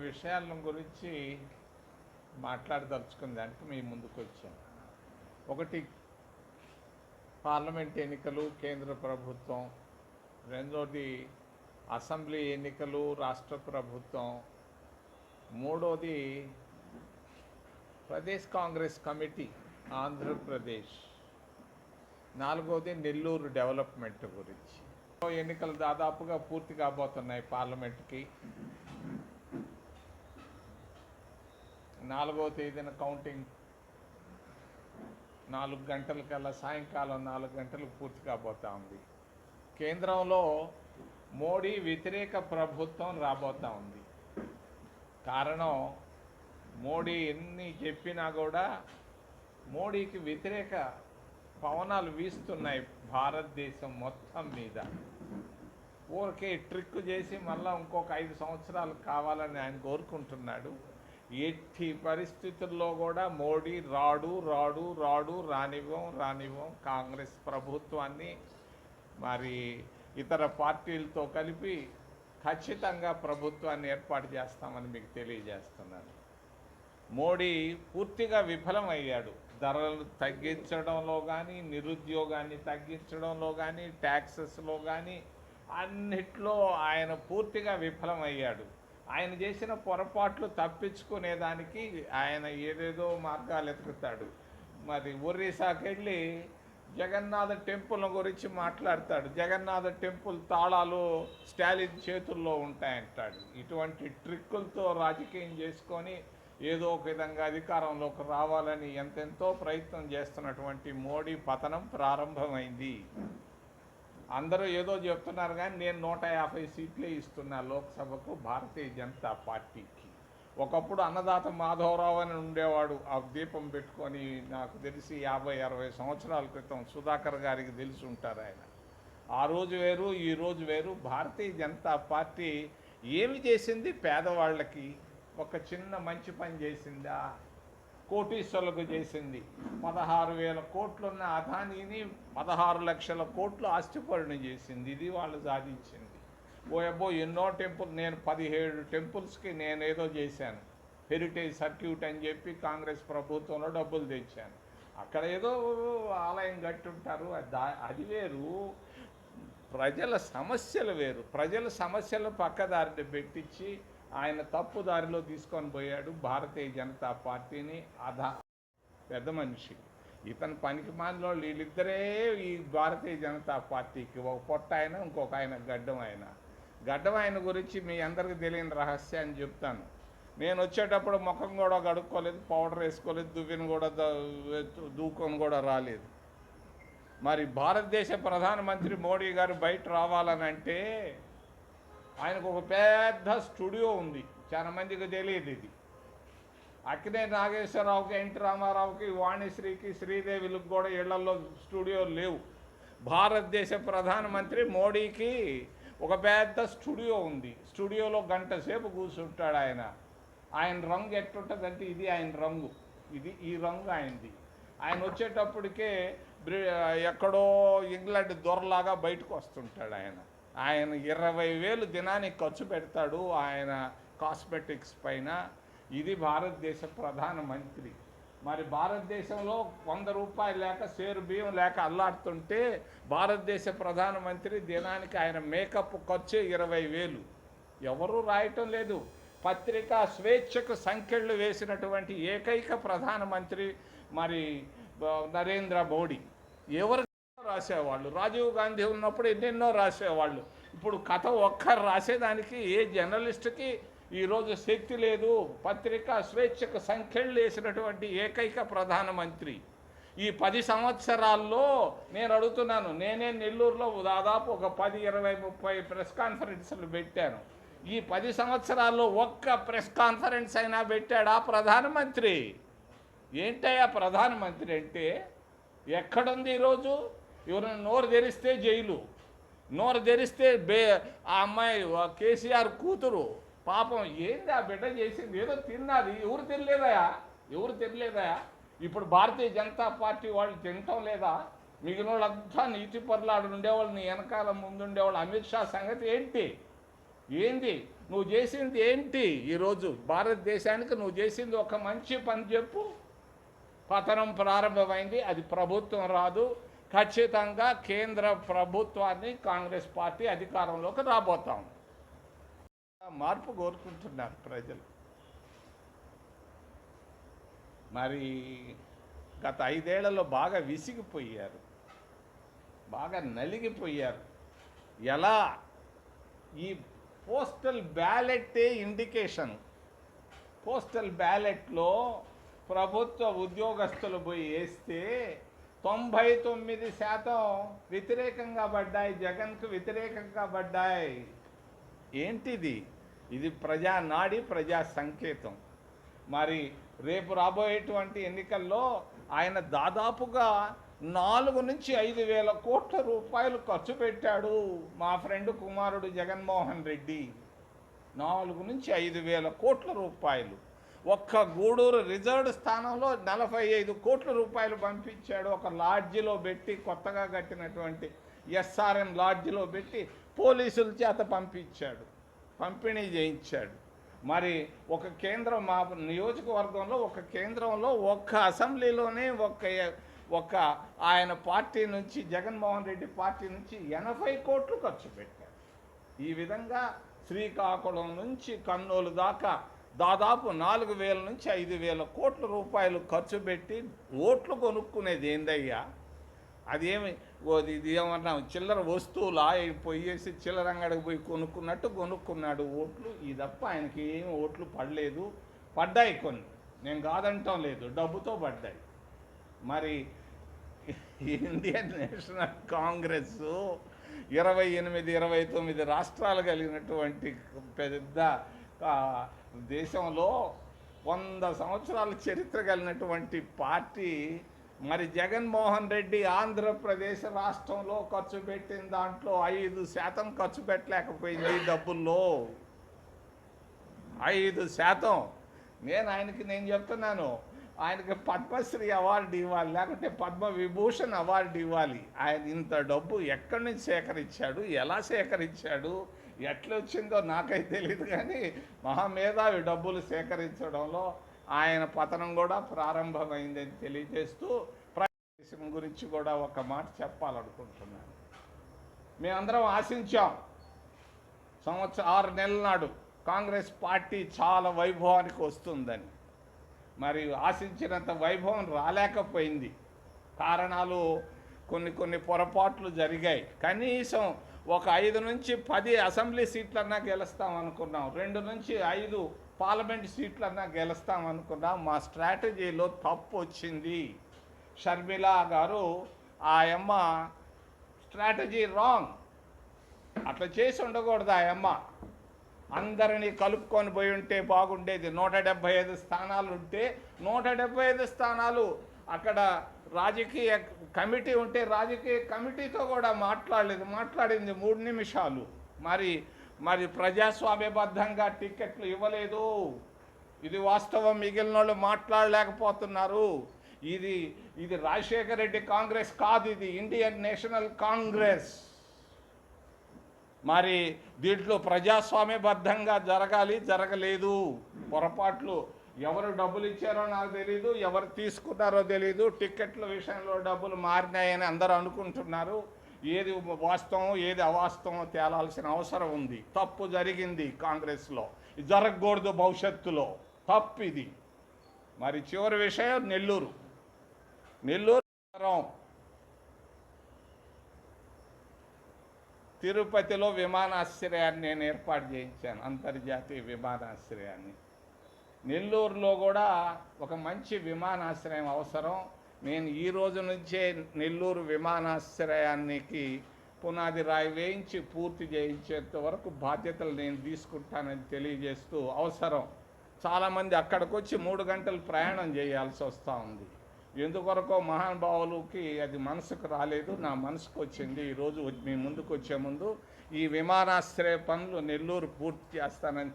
విషయాల గురించి మాట్లాడదలుచుకున్న దానికి మీ ముందుకు వచ్చాను. ఒకటి, పార్లమెంట్ ఎన్నికలు, కేంద్ర ప్రభుత్వం. రెండోది అసెంబ్లీ ఎన్నికలు, రాష్ట్ర ప్రభుత్వం. మూడోది ప్రదేశ్ కాంగ్రెస్ కమిటీ ఆంధ్రప్రదేశ్. నాలుగోది నెల్లూరు డెవలప్మెంట్ గురించి. ఎన్నికలు దాదాపుగా పూర్తి కాబోతున్నాయి. పార్లమెంట్కి 4వ తేదీన కౌంటింగ్ 4 గంటలకల్లా, సాయంకాలం 4 గంటలకు పూర్తి కాబోతా ఉంది. కేంద్రంలో మోడీ వ్యతిరేక ప్రభుత్వం రాబోతా ఉంది. కారణం, మోడీ ఎన్ని చెప్పినా కూడా మోడీకి వ్యతిరేక పవనాలు వీస్తున్నాయి భారతదేశం మొత్తం మీద. ఊరికే ట్రిక్ చేసి మళ్ళీ ఇంకొక 5 సంవత్సరాలు కావాలని ఆయన కోరుకుంటున్నాడు. ఎట్టి పరిస్థితుల్లో కూడా మోడీ రానివ్వం. కాంగ్రెస్ ప్రభుత్వాన్ని మరి ఇతర పార్టీలతో కలిపి ఖచ్చితంగా ప్రభుత్వాన్ని ఏర్పాటు చేస్తామని మీకు తెలియజేస్తున్నాను. మోడీ పూర్తిగా విఫలమయ్యాడు. ధరలు తగ్గించడంలో కానీ, నిరుద్యోగాన్ని తగ్గించడంలో కానీ, ట్యాక్సెస్లో కానీ అన్నిట్లో ఆయన పూర్తిగా విఫలమయ్యాడు. ఆయన చేసిన పొరపాట్లు తప్పించుకునేదానికి ఆయన ఏదేదో మార్గాలు ఎతుకుతాడు. మరి ఒరిస్సాకి వెళ్ళి జగన్నాథ టెంపుల్ గురించి మాట్లాడతాడు. జగన్నాథ టెంపుల్ తాళాలు స్టాలిన్ చేతుల్లో ఉంటాయంటాడు. ఇటువంటి ట్రిక్కులతో రాజకీయం చేసుకొని ఏదో ఒక విధంగా అధికారంలోకి రావాలని ఎంతెంతో ప్రయత్నం చేస్తున్నటువంటి మోడీ పతనం ప్రారంభమైంది. అందరూ ఏదో చెప్తున్నారు కానీ నేను 150 సీట్లే ఇస్తున్నా లోక్సభకు భారతీయ జనతా పార్టీకి. ఒకప్పుడు అన్నదాత మాధవరావు అని ఉండేవాడు, ఆ దీపం పెట్టుకొని. నాకు తెలిసి 50-60 సంవత్సరాల క్రితం సుధాకర్ గారికి తెలిసి ఉంటారు ఆయన. ఆ రోజు వేరు, ఈ రోజు వేరు. భారతీయ జనతా పార్టీ ఏమి చేసింది? పేదవాళ్ళకి ఒక చిన్న మంచి పని చేసిందా? కోటీశ్వరులకు చేసింది. 16,000 కోట్లున్న అదానీని 16 లక్షల కోట్లు ఆస్తిపరుని చేసింది. ఇది వాళ్ళు సాధించింది. ఓయబ్బో ఎన్నో నేను 17 టెంపుల్స్కి నేనేదో చేశాను. హెరిటేజ్ సర్క్యూట్ అని చెప్పి కాంగ్రెస్ ప్రభుత్వంలో డబ్బులు తెచ్చాను. అక్కడ ఏదో ఆలయం కట్టుంటారు, అది వేరు. ప్రజల సమస్యలు వేరు. ప్రజల సమస్యలు పక్కదారిని పెట్టించి ఆయన తప్పు దారిలో తీసుకొని పోయాడు భారతీయ జనతా పార్టీని. పెద్ద మనిషి ఇతను పనికి మాలిన వాళ్ళు వీళ్ళిద్దరే ఈ భారతీయ జనతా పార్టీకి. ఒక పొట్ట ఆయన, ఇంకొక ఆయన గడ్డం ఆయన గురించి మీ అందరికీ తెలియని రహస్యాన్ని చెప్తాను. నేను వచ్చేటప్పుడు ముఖం కూడా కడుక్కోలేదు, పౌడర్ వేసుకోలేదు, దువ్విని కూడా దూకొని కూడా రాలేదు. మరి భారతదేశ ప్రధానమంత్రి మోడీ గారు బయట రావాలనంటే ఆయనకు ఒక పెద్ద స్టూడియో ఉంది. చాలా మందికి తెలియదు ఇది. అక్కినేని నాగేశ్వరరావుకి, ఎన్టీ రామారావుకి, వాణిశ్రీకి, శ్రీదేవిలకు కూడా ఇళ్లలో స్టూడియోలు లేవు. భారతదేశ ప్రధానమంత్రి మోడీకి ఒక పెద్ద స్టూడియో ఉంది. స్టూడియోలో గంట సేపు కూర్చుంటాడు ఆయన. ఆయన రంగు ఎట్టుంటుందంటే ఇది ఆయన రంగు, ఈ రంగు ఆయనది. ఆయన వచ్చేటప్పటికే ఎక్కడో ఇంగ్లాండ్ దొరలాగా బయటకు వస్తుంటాడు ఆయన. 20,000 దినానికి ఖర్చు పెడతాడు ఆయన కాస్మెటిక్స్ పైన. ఇది భారతదేశ ప్రధానమంత్రి. మరి భారతదేశంలో 100 రూపాయలు లేక, సేరు బియ్యం లేక అల్లాడుతుంటే భారతదేశ ప్రధానమంత్రి దినానికి ఆయన మేకప్ ఖర్చు 20,000. ఎవరూ రాయటం లేదు. పత్రికా స్వేచ్ఛకు సంఖ్యలు వేసినటువంటి ఏకైక ప్రధానమంత్రి మరి నరేంద్ర మోడీ. ఎవరు రాసేవాళ్ళు? రాజీవ్ గాంధీ ఉన్నప్పుడు ఎన్నెన్నో రాసేవాళ్ళు. ఇప్పుడు కథ ఒక్కరు రాసేదానికి ఏ జర్నలిస్టుకి ఈరోజు శక్తి లేదు. పత్రికా స్వేచ్ఛకు సంఖ్యలు వేసినటువంటి ఏకైక ప్రధానమంత్రి. ఈ 10 సంవత్సరాల్లో నేను అడుగుతున్నాను, నేనే నెల్లూరులో దాదాపు ఒక 10, 20, 30 ప్రెస్ కాన్ఫరెన్స్లు పెట్టాను. ఈ 10 సంవత్సరాల్లో ఒక్క ప్రెస్ కాన్ఫరెన్స్ అయినా పెట్టాడా ప్రధానమంత్రి? ఏంటయ్యా ప్రధానమంత్రి అంటే? ఎక్కడుంది ఈరోజు? ఎవరైనా నోరు తెరిస్తే జైలు, నోరు తెరిస్తే ఆ అమ్మాయి కేసీఆర్ కూతురు పాపం ఏంది ఆ బిడ్డ చేసింది? ఏదో తిన్నది. ఎవరు తినలేదా? ఇప్పుడు భారతీయ జనతా పార్టీ వాళ్ళు తినటం లేదా? మిగిలిన వాళ్ళంతా నీతి పరులాడు ఉండేవాళ్ళు, నీ వెనకాల ముందుండేవాళ్ళు. అమిత్ షా సంగతి ఏంటి? ఏంది నువ్వు చేసింది ఏంటి? ఈరోజు భారతదేశానికి నువ్వు చేసింది ఒక మంచి పని చెప్పు. పతనం ప్రారంభమైంది, అది ప్రభుత్వం రాదు, ఖచ్చితంగా కేంద్ర ప్రభుత్వాన్ని కాంగ్రెస్ పార్టీ అధికారంలోకి రాబోతాం. మార్పు కోరుకుంటున్నారు ప్రజలు. మరి గత 5 ఏళ్లలో బాగా విసిగిపోయారు, బాగా నలిగిపోయారు. ఎలా ఈ పోస్టల్ బ్యాలెట్టే ఇండికేషన్. పోస్టల్ బ్యాలెట్లో ప్రభుత్వ ఉద్యోగస్తులు పోయి వేస్తే 99% వ్యతిరేకంగా పడ్డాయి, జగన్కు వ్యతిరేకంగా పడ్డాయి. ఏంటిది? ఇది ప్రజానాడి, ప్రజా సంకేతం. మరి రేపు రాబోయేటువంటి ఎన్నికల్లో ఆయన దాదాపుగా 4 నుంచి 5 వేల కోట్ల రూపాయలు ఖర్చు పెట్టాడు. మా ఫ్రెండ్ కుమారుడు జగన్మోహన్ రెడ్డి 4 నుంచి 5 వేల కోట్ల రూపాయలు ఒక్క గూడూరు రిజర్వ్డ్ స్థానంలో 45 కోట్ల రూపాయలు పంపించాడు. ఒక లాడ్జిలో పెట్టి, కొత్తగా కట్టినటువంటి ఎస్ఆర్ఎం లాడ్జిలో పెట్టి పోలీసుల చేత పంపించాడు, పంపిణీ చేయించాడు. మరి ఒక కేంద్రం, మా నియోజకవర్గంలో ఒక కేంద్రంలో ఒక్క అసెంబ్లీలోనే ఒక ఆయన పార్టీ నుంచి, జగన్మోహన్ రెడ్డి పార్టీ నుంచి 80 కోట్లు ఖర్చు పెట్టారు. ఈ విధంగా శ్రీకాకుళం నుంచి కర్నూలు దాకా దాదాపు 4,000 నుంచి 5,000 కోట్ల రూపాయలు ఖర్చు పెట్టి ఓట్లు కొనుక్కునేది ఏందయ్యా? అదేమి ఇది ఏమన్నా చిల్లర వస్తువులా? పోయేసి చిల్లర అంగడికి పోయి కొనుక్కున్నట్టు కొనుక్కున్నాడు ఓట్లు. ఈ తప్ప ఆయనకి ఏమి ఓట్లు పడలేదు. పడ్డాయి కొన్ని, నేను కాదంటాం లేదు, డబ్బుతో పడ్డాయి. మరి ఇండియన్ నేషనల్ కాంగ్రెస్ 28, 29 రాష్ట్రాలు కలిగినటువంటి పెద్ద దేశంలో 100 సంవత్సరాల చరిత్ర కలిగినటువంటి పార్టీ, మరి జగన్మోహన్ రెడ్డి ఆంధ్రప్రదేశ్ రాష్ట్రంలో ఖర్చు పెట్టిన దాంట్లో 5% ఖర్చు పెట్టలేకపోయింది. డబ్బుల్లో 5%. నేను చెప్తున్నాను, ఆయనకి పద్మశ్రీ అవార్డు ఇవ్వాలి, లేకుంటే పద్మవిభూషణ్ అవార్డు ఇవ్వాలి. ఆయన ఇంత డబ్బు ఎక్కడి నుంచి సేకరించాడు, ఎలా సేకరించాడు, ఎట్లా వచ్చిందో నాకైతే తెలియదు. కానీ మహామేధావి డబ్బులు సేకరించడంలో ఆయన పతనం కూడా ప్రారంభమైందని తెలియజేస్తూ ప్రదేశం గురించి కూడా ఒక మాట చెప్పాలనుకుంటున్నాను. మేమందరం ఆశించాం 6 నెలల నాడు కాంగ్రెస్ పార్టీ చాలా వైభవానికి వస్తుందని. మరి ఆశించినంత వైభవం రాలేకపోయింది. కారణాలు కొన్ని పొరపాట్లు జరిగాయి. కనీసం ఒక 5 నుంచి 10 అసెంబ్లీ సీట్లన్నా గెలుస్తాం అనుకున్నాం, 2 నుంచి 5 పార్లమెంట్ సీట్లన్నా గెలుస్తాం అనుకున్నాం. మా స్ట్రాటజీలో తప్పు వచ్చింది. షర్మిల గారు ఆ అమ్మ స్ట్రాటజీ రాంగ్. అట్లా చేసి ఉండకూడదు. ఆ అమ్మ అందరినీ కలుపుకొని పోయి ఉంటే బాగుండేది. 175 స్థానాలు ఉంటే 175 స్థానాలు అక్కడ రాజకీయ కమిటీ ఉంటే రాజకీయ కమిటీతో కూడా మాట్లాడింది 3 నిమిషాలు. మరి ప్రజాస్వామ్యబద్ధంగా టికెట్లు ఇవ్వలేదు. ఇది వాస్తవం. మిగిలిన వాళ్ళు మాట్లాడలేకపోతున్నారు. ఇది రాజశేఖర రెడ్డి కాంగ్రెస్ కాదు, ఇది ఇండియన్ నేషనల్ కాంగ్రెస్. మరి దీంట్లో ప్రజాస్వామ్యబద్ధంగా జరగాలి, జరగలేదు. పొరపాట్లు ఎవరు డబ్బులు ఇచ్చారో నాకు తెలీదు, ఎవరు తీసుకున్నారో తెలీదు. టిక్కెట్ల విషయంలో డబ్బులు మారినాయని అందరూ అనుకుంటున్నారు. ఏది వాస్తవం ఏది అవాస్తవం తేలాల్సిన అవసరం ఉంది. తప్పు జరిగింది కాంగ్రెస్లో, జరగకూడదు భవిష్యత్తులో. తప్పు ఇది. మరి చివరి విషయం నెల్లూరు తిరుపతిలో విమానాశ్రయాన్ని నేను ఏర్పాటు చేయించాను, అంతర్జాతీయ విమానాశ్రయాన్ని. నెల్లూరులో కూడా ఒక మంచి విమానాశ్రయం అవసరం. నేను ఈ రోజు నుంచే నెల్లూరు విమానాశ్రయానికి పునాది రాయి వేయించి పూర్తి చేయించేంత వరకు బాధ్యతలు నేను తీసుకుంటానని తెలియజేస్తూ, అవసరం చాలామంది అక్కడికి వచ్చి 3 గంటలు ప్రయాణం చేయాల్సి వస్తూ ఉంది. ఎందుకొరకో మహానుభావులకి అది మనసుకు రాలేదు, నా మనసుకు వచ్చింది. ఈరోజు మీ ముందుకు వచ్చే ముందు ఈ విమానాశ్రయ పనులు నెల్లూరు పూర్తి చేస్తానని